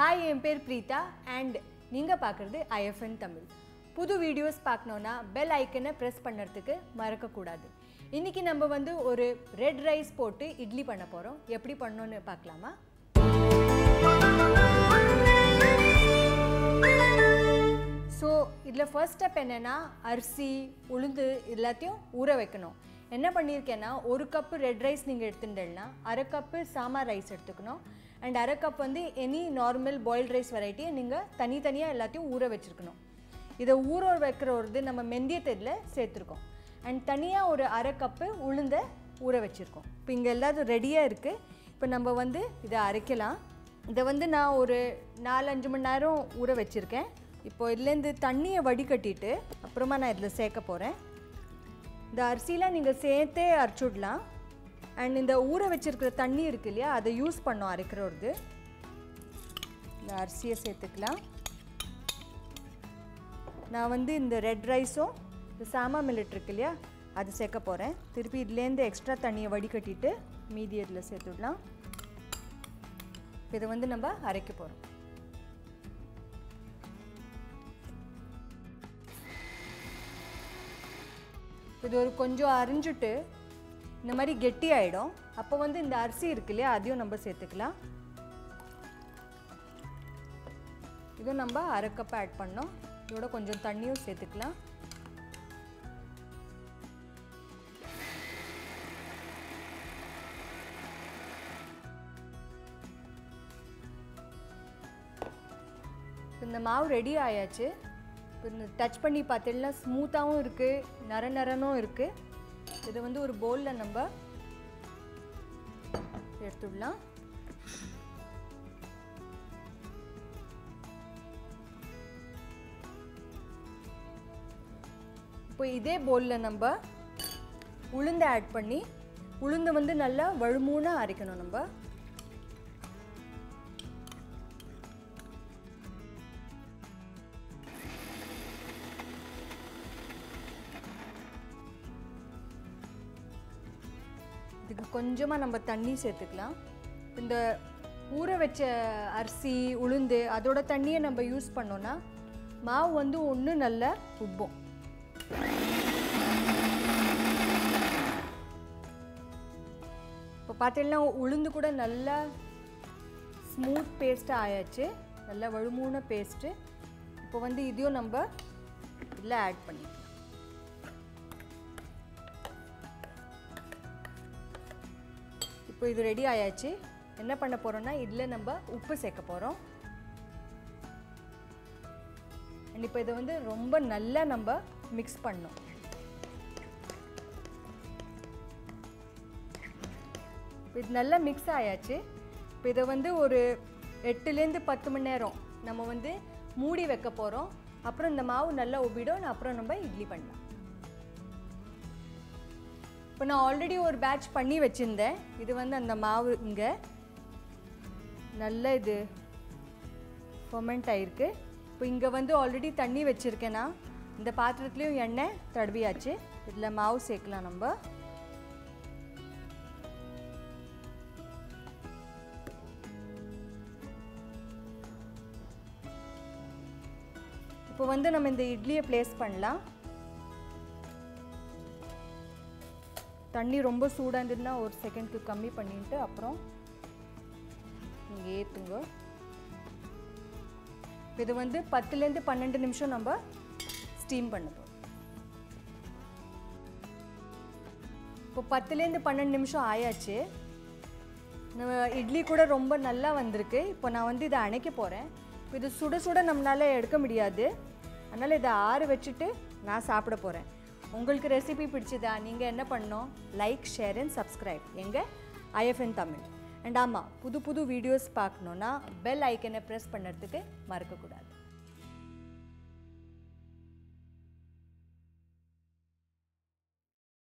Hi, என் பேர் Preetha and நீங்க பார்க்கிறது IFN தமிழ். புது வீடியோஸ் பார்க்கணும்னா பெல் ஐக்கனை பிரஸ் பண்ணுறதுக்கு மறக்க கூடாது. இன்னைக்கு நம்ம வந்து ஒரு ரெட் ரைஸ் போட்டு இட்லி பண்ண போறோம். எப்படி பண்ணனும்னு பார்க்கலாமா? So, இதுல first step என்னன்னா அரிசி, உளுந்து எல்லாத்தையும் ஊற வைக்கணும். என்ன பண்ணிருக்கேன்னா ஒரு கப் ரெட் ரைஸ் நீங்க எடுத்துட்டேன்னா அரை கப் சாமா ரைஸ் எடுத்துக்கணும். And அரை கப் வந்து any normal boiled rice variety நீங்க தனித்தனியா எல்லாத்தையும் ஊற வச்சிருக்கணும். இத ஊற வைக்கிறறது நம்ம மெந்தியத்துல சேர்த்திருக்கோம். And தனியா ஒரு அரை கப் உளுந்த ஊற வச்சிருக்கோம். இப்போ இங்க எல்லாரும் ரெடியா இருக்கு. இப்போ நம்ம வந்து இத அரைக்கலாம். இத வந்து நான் ஒரு 4-5 மணி நேரம் ஊற வச்சிருக்கேன். இப்போ இதுல இருந்து தண்ணியை வடிகட்டிட்டு அப்புறமா நான் இதல சேர்க்க போறேன். இந்த அரிசில நீங்க சேர்த்தே அரைச்சுடலாம். And இந்த ஊற வச்சிருக்கிற தண்ணி இருக்கு இல்லையா அதை யூஸ் பண்ணோம் அரைக்கிறது. இந்த அரிசியை சேர்த்துக்கலாம். நான் வந்து இந்த ரெட் ரைஸும் இந்த சாமா மில்லட் இருக்கு இல்லையா அது சேர்க்க போறேன். திருப்பி இதுலேருந்து எக்ஸ்ட்ரா தண்ணியை வடிகட்டிட்டு மீதி இதில் சேர்த்துடலாம். இதை வந்து நம்ம அரைக்க போகிறோம். இது ஒரு கொஞ்சம் அரிஞ்சிட்டு இந்த மாதிரி கெட்டி ஆயிடும். அப்போ வந்து இந்த அரிசி இருக்கு இல்லையா அதையும் நம்ம சேர்த்துக்கலாம். இதுவும் நம்ம அரை கப் ஆட் பண்ணோம். இதோட கொஞ்சம் தண்ணியும் சேர்த்துக்கலாம். இந்த மாவு ரெடி ஆயாச்சு. இந்த டச் பண்ணி பார்த்தீங்கன்னா ஸ்மூத்தாகவும் இருக்குது, நரநரனும் இருக்குது. இதை வந்து ஒரு பவுலில் நம்ம எடுத்துடலாம். இப்போ இதே பவுலில் நம்ம உளுந்து ஆட் பண்ணி உளுந்து வந்து நல்லா வழுமூணா அரைக்கணும். நம்ம இதுக்கு கொஞ்சமாக நம்ம தண்ணி சேர்த்துக்கலாம். இந்த ஊற வச்ச அரிசி உளுந்து அதோட தண்ணியை நம்ம யூஸ் பண்ணோன்னா மாவு வந்து ஒன்று நல்லா உப்போம். இப்போ பார்த்தீங்கன்னா உளுந்து கூட நல்லா ஸ்மூத் பேஸ்ட்டாக ஆயாச்சு, நல்லா வழுமூண பேஸ்ட்டு. இப்போ வந்து இதையும் நம்ம இதில் ஆட் பண்ணிக்கலாம். இப்போ இது ரெடி ஆயாச்சு. என்ன பண்ண போறோம்னா இதில் நம்ம உப்பு சேர்க்க போகிறோம். அண்ட் இப்போ இதை வந்து ரொம்ப நல்லா நம்ம மிக்ஸ் பண்ணணும். இது நல்லா மிக்ஸ் ஆயாச்சு. இப்போ இதை வந்து ஒரு 8லேருந்து 10 மணி நேரம் நம்ம வந்து மூடி வைக்க போகிறோம். அப்புறம் இந்த மாவு நல்லா உப்பிடும். அப்புறம் நம்ம இட்லி பண்ணலாம். இப்போ நான் ஆல்ரெடி ஒரு பேட்ச் பண்ணி வச்சுருந்தேன். இது வந்து அந்த மாவு இங்கே நல்லா இது ஃபர்மெண்ட் ஆகிருக்கு. இப்போ இங்கே வந்து ஆல்ரெடி தண்ணி வச்சுருக்கேன்னா இந்த பாத்திரத்துலேயும் எண்ணெய் தடவியாச்சு. இதில் மாவு சேர்க்கலாம். நம்ம இப்போ வந்து நம்ம இந்த இட்லியை ப்ளேஸ் பண்ணலாம். தண்ணி ரொம்ப சூடாக இருந்ததுன்னா ஒரு செகண்ட்க்கு கம்மி பண்ணிட்டு அப்புறம் நீங்கள் ஏற்றுங்க. இது வந்து 10லேருந்து 12 நிமிஷம் நம்ம ஸ்டீம் பண்ண போகிறோம். இப்போ 10லேருந்து 12 நிமிஷம் ஆயாச்சு. நம்ம இட்லி கூட ரொம்ப நல்லா வந்திருக்கு. இப்போ நான் வந்து இதை அணைக்க போகிறேன். இப்போ இது சுட சுட நம்மளால் எடுக்க முடியாது. அதனால் இதை ஆற வச்சுட்டு நான் சாப்பிட போகிறேன். உங்களுக்கு ரெசிபி பிடிச்சதா நீங்கள் என்ன பண்ணணும்? லைக், ஷேர் அண்ட் சப்ஸ்கிரைப் எங்கள் IFN தமிழ். அண்ட் ஆமாம், புது புது வீடியோஸ் பார்க்கணுன்னா பெல் ஐக்கனை ப்ரெஸ் பண்ணுறதுக்கு மறக்கக்கூடாது.